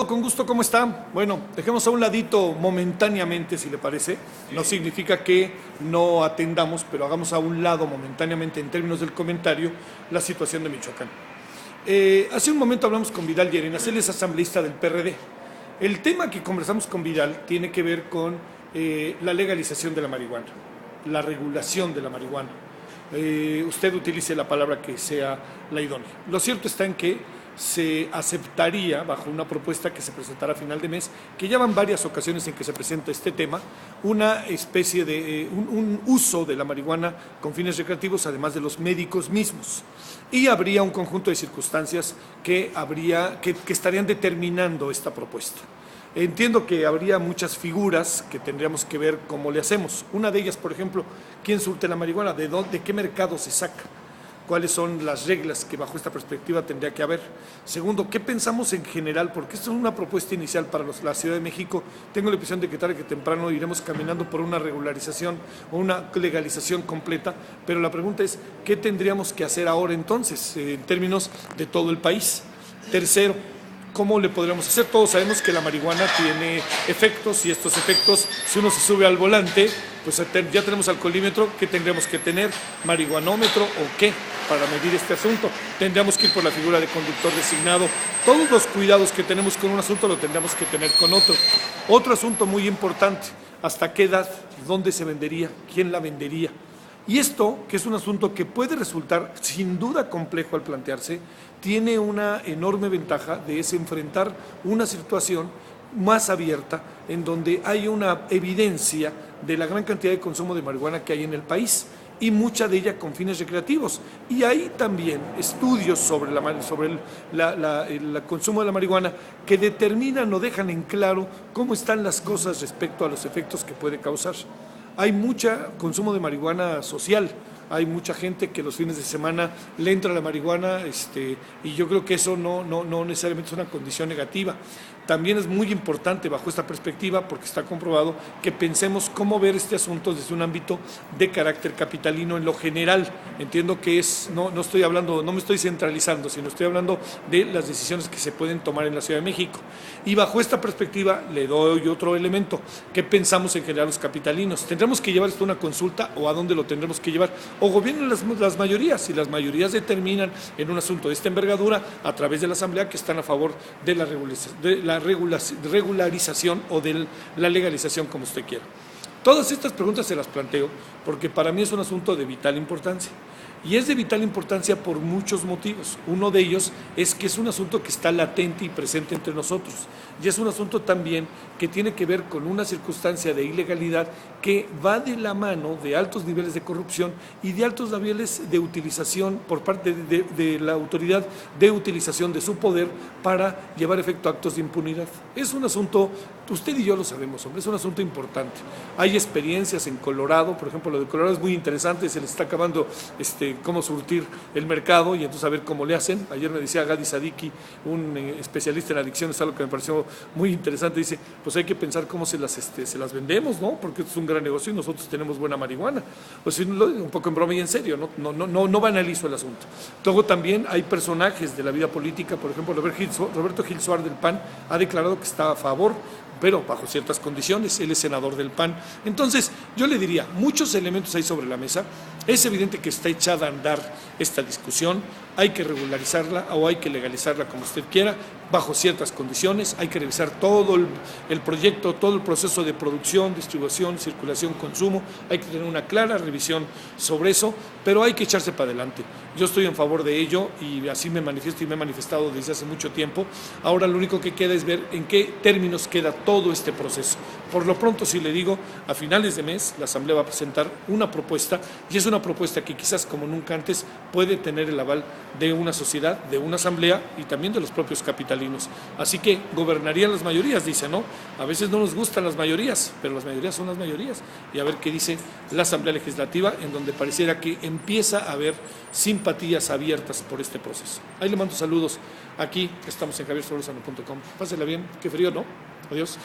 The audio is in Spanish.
con gusto, ¿cómo están? Bueno, dejemos a un ladito momentáneamente, si le parece. No significa que no atendamos, pero hagamos a un lado momentáneamente, en términos del comentario, la situación de Michoacán. Hace un momento hablamos con Vidal Llerenas, él es asambleísta del PRD. El tema que conversamos con Vidal tiene que ver con la legalización de la marihuana, la regulación de la marihuana. Usted utilice la palabra que sea la idónea. Lo cierto está en que se aceptaría, bajo una propuesta que se presentará a final de mes, que ya van varias ocasiones en que se presenta este tema, una especie de un uso de la marihuana con fines recreativos, además de los médicos mismos. Y habría un conjunto de circunstancias que estarían determinando esta propuesta. Entiendo que habría muchas figuras que tendríamos que ver cómo le hacemos. Una de ellas, por ejemplo, ¿quién surte la marihuana? ¿De qué mercado se saca? ¿Cuáles son las reglas que bajo esta perspectiva tendría que haber? Segundo, ¿qué pensamos en general? Porque esto es una propuesta inicial para la Ciudad de México. Tengo la impresión de que tarde que temprano iremos caminando por una regularización o una legalización completa, pero la pregunta es, ¿qué tendríamos que hacer ahora entonces en términos de todo el país? Tercero, ¿cómo le podríamos hacer? Todos sabemos que la marihuana tiene efectos y estos efectos, si uno se sube al volante, pues ya tenemos alcoholímetro. ¿Qué tendríamos que tener? ¿Marihuanómetro o qué para medir este asunto? Tendríamos que ir por la figura de conductor designado. Todos los cuidados que tenemos con un asunto lo tendríamos que tener con otro. Otro asunto muy importante, ¿hasta qué edad? ¿Dónde se vendería? ¿Quién la vendería? Y esto, que es un asunto que puede resultar sin duda complejo al plantearse, tiene una enorme ventaja de enfrentar una situación más abierta en donde hay una evidencia de la gran cantidad de consumo de marihuana que hay en el país y mucha de ella con fines recreativos. Y hay también estudios sobre el consumo de la marihuana que determinan o dejan en claro cómo están las cosas respecto a los efectos que puede causar. Hay mucho consumo de marihuana social, hay mucha gente que los fines de semana le entra la marihuana y yo creo que eso no necesariamente es una condición negativa. También es muy importante bajo esta perspectiva, porque está comprobado, que pensemos cómo ver este asunto desde un ámbito de carácter capitalino en lo general. Entiendo que no me estoy centralizando, sino estoy hablando de las decisiones que se pueden tomar en la Ciudad de México. Y bajo esta perspectiva le doy otro elemento. ¿Qué pensamos en general los capitalinos? ¿Tendremos que llevar esto a una consulta o a dónde lo tendremos que llevar? O gobiernan las mayorías, y las mayorías determinan en un asunto de esta envergadura a través de la Asamblea que están a favor de la regularización o de la legalización, como usted quiera. Todas estas preguntas se las planteo porque para mí es un asunto de vital importancia. Y es de vital importancia por muchos motivos. Uno de ellos es que es un asunto que está latente y presente entre nosotros. Y es un asunto también que tiene que ver con una circunstancia de ilegalidad que va de la mano de altos niveles de corrupción y de altos niveles de utilización por parte de la autoridad, de utilización de su poder para llevar a efecto actos de impunidad. Es un asunto, usted y yo lo sabemos, hombre, es un asunto importante. Hay experiencias en Colorado, por ejemplo, lo de Colorado es muy interesante, se les está acabando cómo surtir el mercado y entonces a ver cómo le hacen. Ayer me decía Gadi Sadiki, un especialista en adicciones, algo que me pareció muy interesante, dice, pues hay que pensar cómo se las vendemos, ¿no? Porque esto es un gran negocio y nosotros tenemos buena marihuana. Pues un poco en broma y en serio, no banalizo el asunto. Luego también hay personajes de la vida política, por ejemplo, Roberto Gil Suárez del PAN ha declarado que está a favor, pero bajo ciertas condiciones. Él es senador del PAN. Entonces, yo le diría, muchos elementos hay sobre la mesa. Es evidente que está echada a andar esta discusión. Hay que regularizarla o hay que legalizarla, como usted quiera, bajo ciertas condiciones. Hay que revisar todo el proyecto, todo el proceso de producción, distribución, circulación, consumo. Hay que tener una clara revisión sobre eso, pero hay que echarse para adelante. Yo estoy en favor de ello y así me manifiesto y me he manifestado desde hace mucho tiempo. Ahora lo único que queda es ver en qué términos queda todo este proceso. Por lo pronto, si le digo, a finales de mes la Asamblea va a presentar una propuesta, y es una propuesta que quizás como nunca antes puede tener el aval de una sociedad, de una Asamblea y también de los propios capitalinos. Así que gobernarían las mayorías, dice, ¿no? A veces no nos gustan las mayorías, pero las mayorías son las mayorías. Y a ver qué dice la Asamblea Legislativa, en donde pareciera que empieza a haber simpatías abiertas por este proceso. Ahí le mando saludos. Aquí estamos en javiersolórzano.com. Pásela bien, qué frío, ¿no? Adiós.